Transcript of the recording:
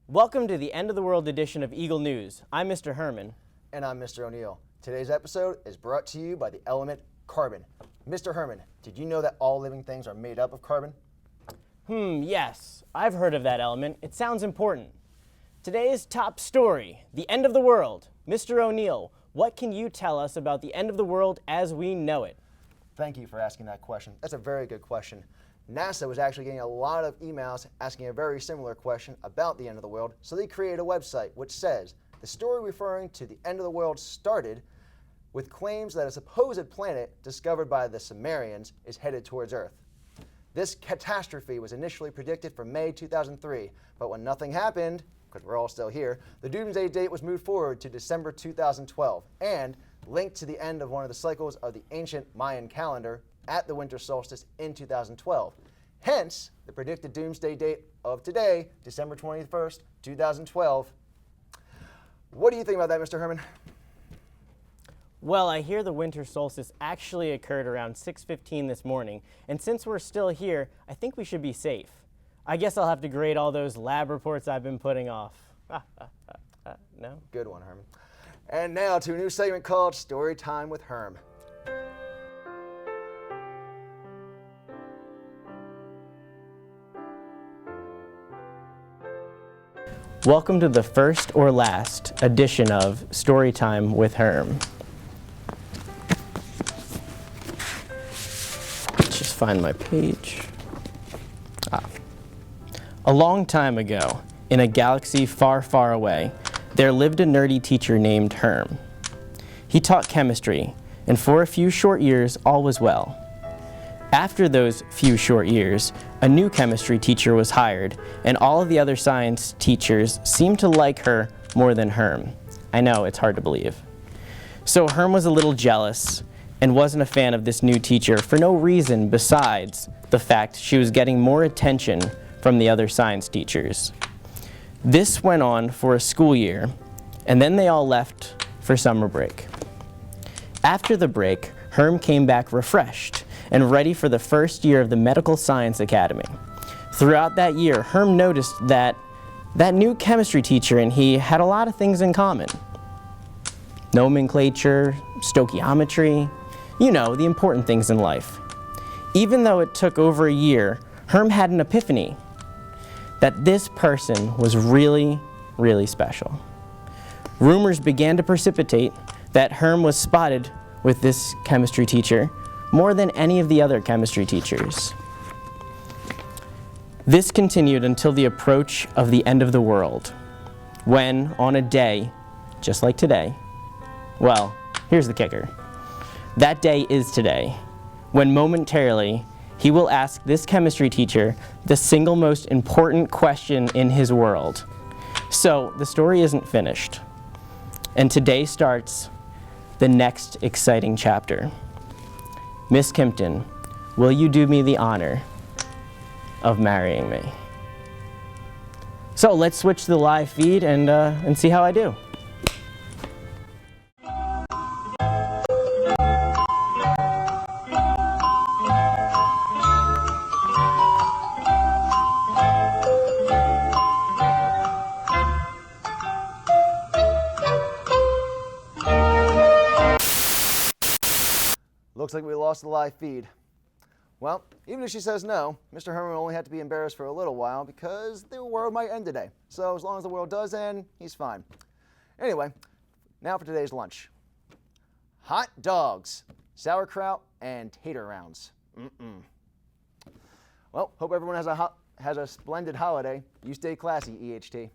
Welcome to the End of the World edition of Eagle News. I'm Mr. Herman. And I'm Mr. O'Neill. Today's episode is brought to you by the element carbon. Mr. Herman, did you know that all living things are made up of carbon? Yes. I've heard of that element. It sounds important. Today's top story, the end of the world. Mr. O'Neill, what can you tell us about the end of the world as we know it? Thank you for asking that question. That's a very good question. NASA was actually getting a lot of emails asking a very similar question about the end of the world, so they created a website which says, the story referring to the end of the world started with claims that a supposed planet discovered by the Sumerians is headed towards Earth. This catastrophe was initially predicted for May 2003, but when nothing happened, because we're all still here, the doomsday date was moved forward to December 2012 and linked to the end of one of the cycles of the ancient Mayan calendar at the winter solstice in 2012. Hence, the predicted doomsday date of today, December 21st, 2012. What do you think about that, Mr. Herman? Well, I hear the winter solstice actually occurred around 6:15 this morning, and since we're still here, I think we should be safe. I guess I'll have to grade all those lab reports I've been putting off. No? Good one, Herman. And now to a new segment called Story Time with Herm. Welcome to the first or last edition of Storytime with Herm. Let's just find my page. A long time ago, in a galaxy far, far away, there lived a nerdy teacher named Herm. He taught chemistry, and for a few short years, all was well. After those few short years, a new chemistry teacher was hired, and all of the other science teachers seemed to like her more than Herm. I know, it's hard to believe. So Herm was a little jealous and wasn't a fan of this new teacher for no reason besides the fact she was getting more attention from the other science teachers. This went on for a school year, and then they all left for summer break. After the break, Herm came back refreshed and ready for the first year of the Medical Science Academy. Throughout that year, Herm noticed that new chemistry teacher and he had a lot of things in common. Nomenclature, stoichiometry, you know, the important things in life. Even though it took over a year, Herm had an epiphany that this person was really, really special. Rumors began to precipitate that Herm was spotted with this chemistry teacher more than any of the other chemistry teachers. This continued until the approach of the end of the world, when on a day, just like today, well, here's the kicker. That day is today, when momentarily he will ask this chemistry teacher the single most important question in his world. So the story isn't finished, and today starts the next exciting chapter. Miss Kimpton, will you do me the honor of marrying me? So let's switch to the live feed and see how I do. Looks like we lost the live feed. Well, even if she says no, Mr. Herman will only have to be embarrassed for a little while because the world might end today. So as long as the world does end, he's fine. Anyway, now for today's lunch. Hot dogs, sauerkraut, and tater rounds. Well, hope everyone has a splendid holiday. You stay classy, EHT.